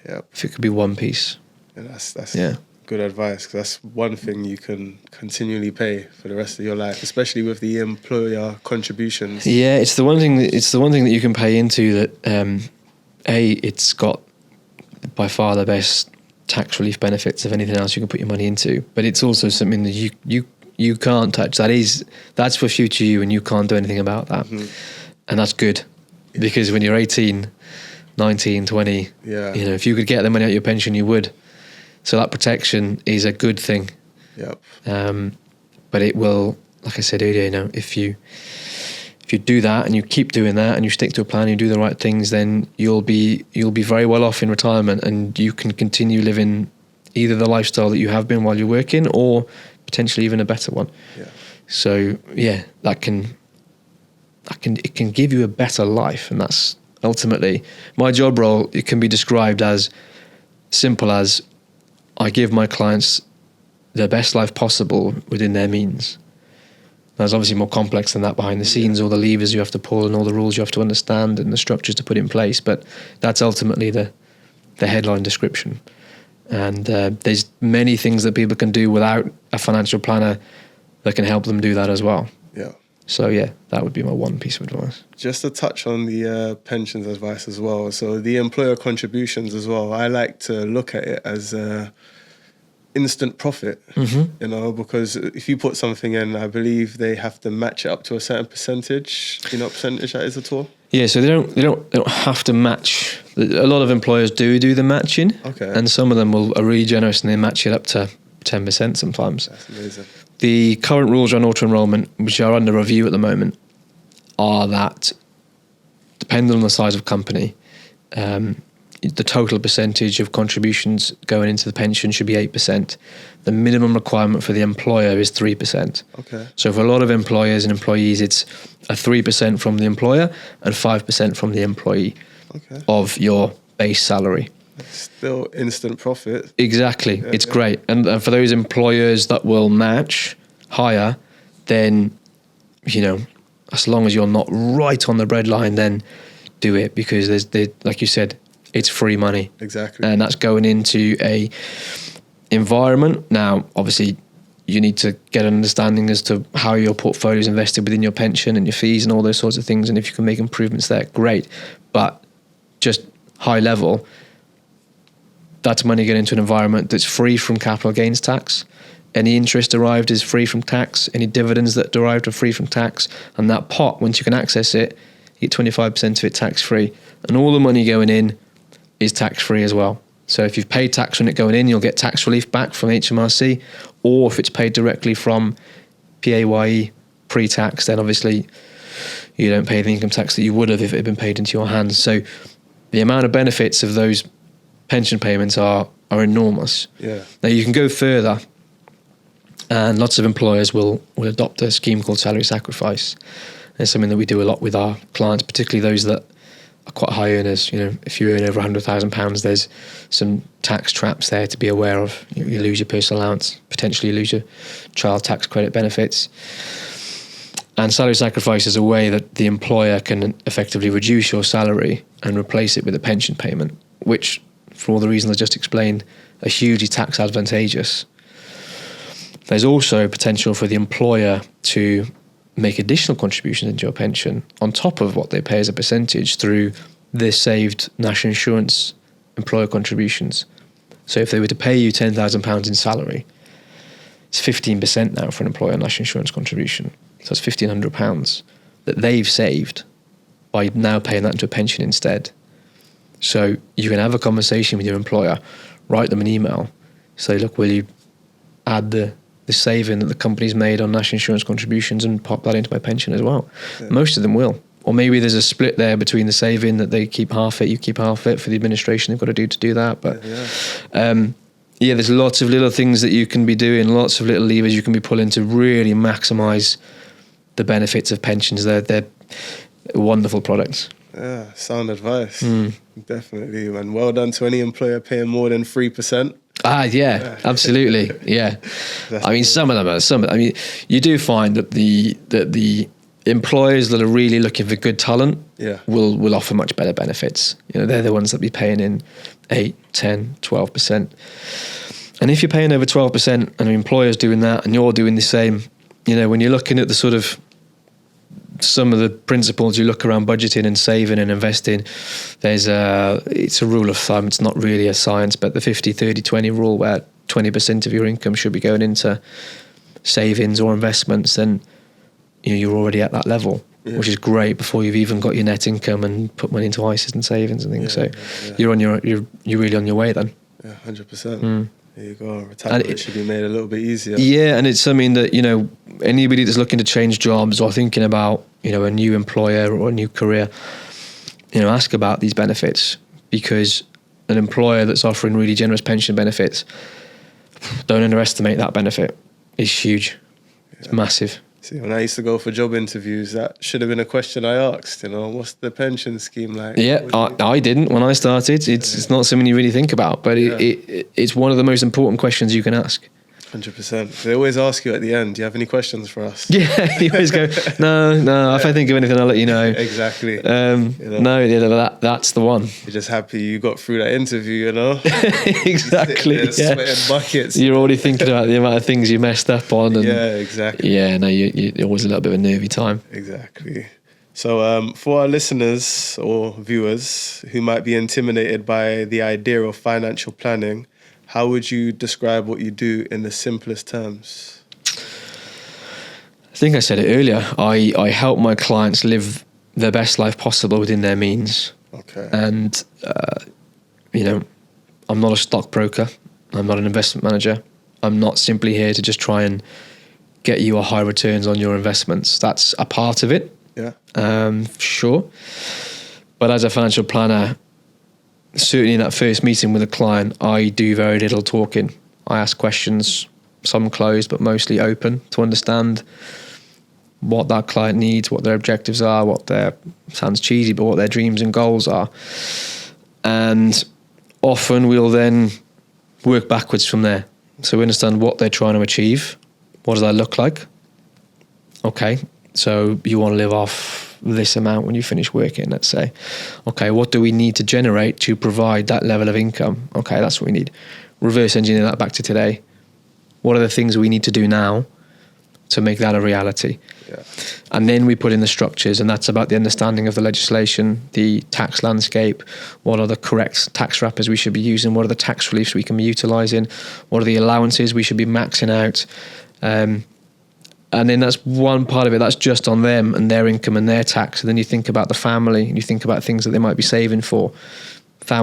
Yep. If it could be one piece. And that's Yeah. good advice, because that's one thing you can continually pay for the rest of your life, especially with the employer contributions. Yeah, it's the one thing that you can pay into that. It's got by far the best tax relief benefits of anything else you can put your money into. But it's also something that you can't touch. That's for future you, and you can't do anything about that. Mm-hmm. And that's good, because when you're 18, 19, 20, Yeah. if you could get the money out of your pension, you would. So that protection is a good thing. Yep. But it will, like I said earlier, if you do that and you keep doing that and you stick to a plan, you do the right things, then you'll be very well off in retirement, and you can continue living either the lifestyle that you have been while you're working, or potentially even a better one. Yeah. So yeah, it can give you a better life, and that's ultimately my job role. It can be described as simple as I give my clients the best life possible within their means. There's obviously more complex than that behind the scenes, all the levers you have to pull and all the rules you have to understand and the structures to put in place, but that's ultimately the headline description. And there's many things that people can do without a financial planner that can help them do that as well. Yeah. So yeah, that would be my one piece of advice. Just to touch on the pensions advice as well. So the employer contributions as well, I like to look at it as instant profit, because if you put something in, I believe they have to match it up to a certain percentage. Do you know what percentage that is at all? Yeah, so they don't have to match. A lot of employers do the matching. Okay. And some of them are really generous and they match it up to 10% sometimes. That's amazing. The current rules on auto-enrolment, which are under review at the moment, are that, depending on the size of company, the total percentage of contributions going into the pension should be 8%. The minimum requirement for the employer is 3%. Okay. So for a lot of employers and employees, it's a 3% from the employer and 5% from the employee of your base salary. Still instant profit. Exactly. Yeah, it's great. And for those employers that will match higher, then, as long as you're not right on the breadline, then do it, because like you said, it's free money. Exactly. And that's going into a environment. Now, obviously, you need to get an understanding as to how your portfolio is invested within your pension and your fees and all those sorts of things. And if you can make improvements there, great. But just high level, that's money going into an environment that's free from capital gains tax. Any interest derived is free from tax. Any dividends that derived are free from tax. And that pot, once you can access it, you get 25% of it tax-free. And all the money going in is tax-free as well. So if you've paid tax on it going in, you'll get tax relief back from HMRC. Or if it's paid directly from PAYE pre-tax, then obviously you don't pay the income tax that you would have if it had been paid into your hands. So the amount of benefits of those pension payments are enormous. Yeah. Now you can go further, and lots of employers will adopt a scheme called salary sacrifice. It's something that we do a lot with our clients, particularly those that are quite high earners. If you earn over £100,000, there's some tax traps there to be aware of. You lose your personal allowance, potentially lose your child tax credit benefits. And salary sacrifice is a way that the employer can effectively reduce your salary and replace it with a pension payment, which, for all the reasons I just explained, are hugely tax advantageous. There's also potential for the employer to make additional contributions into your pension on top of what they pay as a percentage through the saved national insurance employer contributions. So if they were to pay you £10,000 in salary, it's 15% now for an employer national insurance contribution. So that's £1,500 that they've saved by now paying that into a pension instead. So you can have a conversation with your employer, write them an email, say, look, will you add the saving that the company's made on national insurance contributions and pop that into my pension as well? Yeah. Most of them will. Or maybe there's a split there between the saving that they keep half it, you keep half it for the administration they've got to do that. But there's lots of little things that you can be doing, lots of little levers you can be pulling to really maximise the benefits of pensions. They're wonderful products. Yeah, sound advice. Definitely. And well done to any employer paying more than 3%. Yeah, absolutely. Yeah. I mean, some of them are. I mean, you do find that the employers that are really looking for good talent Yeah. will offer much better benefits. You know, they're the ones that be paying in 8, 10, 12%. And if you're paying over 12% and an employer's doing that and you're doing the same, you know, when you're looking at the sort of some of the principles you look around budgeting and saving and investing, it's a rule of thumb. It's not really a science, but the 50-30-20 rule, where 20% of your income should be going into savings or investments, then you know, you're already at that level, which is great before you've even got your net income and put money into ISAs and savings and things. You're really on your way then. Yeah, 100%. There you go. Retirement should be made a little bit easier. Yeah, and it's something that, you know, anybody that's looking to change jobs or thinking about, you know, a new employer or a new career, you know, ask about these benefits, because an employer that's offering really generous pension benefits, don't underestimate that benefit. It's huge. It's massive. See, when I used to go for job interviews, that should have been a question I asked, you know, what's the pension scheme like? Yeah, I didn't when I started. It's not something you really think about, but it's one of the most important questions you can ask. 100%. They always ask you at the end, do you have any questions for us? Yeah, you always go, no, if I think of anything, I'll let you know. Exactly. You know? No, that's the one. You're just happy you got through that interview, you know? Exactly. You're sweating buckets. You're already thinking about the amount of things you messed up on. And yeah, exactly. Yeah, no, you're always a little bit of a nervy time. Exactly. So for our listeners or viewers who might be intimidated by the idea of financial planning, how would you describe what you do in the simplest terms? I think I said it earlier. I help my clients live their best life possible within their means. Okay. And, you know, I'm not a stockbroker. I'm not an investment manager. I'm not simply here to just try and get you a high returns on your investments. That's a part of it. Yeah. Sure. But as a financial planner, certainly in that first meeting with a client, I do very little talking. I ask questions, some closed, but mostly open, to understand what that client needs, what their objectives are, what their, sounds cheesy, but what their dreams and goals are. And often we'll then work backwards from there. So we understand what they're trying to achieve. What does that look like? Okay, so you want to live off this amount when you finish working, let's say. Okay, what do we need to generate to provide that level of income? Okay, that's what we need. Reverse engineer that back to today. What are the things we need to do now to make that a reality? Yeah. And then we put in the structures, and that's about the understanding of the legislation, the tax landscape, what are the correct tax wrappers we should be using, what are the tax reliefs we can be utilising, what are the allowances we should be maxing out. And then that's one part of it, that's just on them and their income and their tax. And then you think about the family and you think about things that they might be saving for.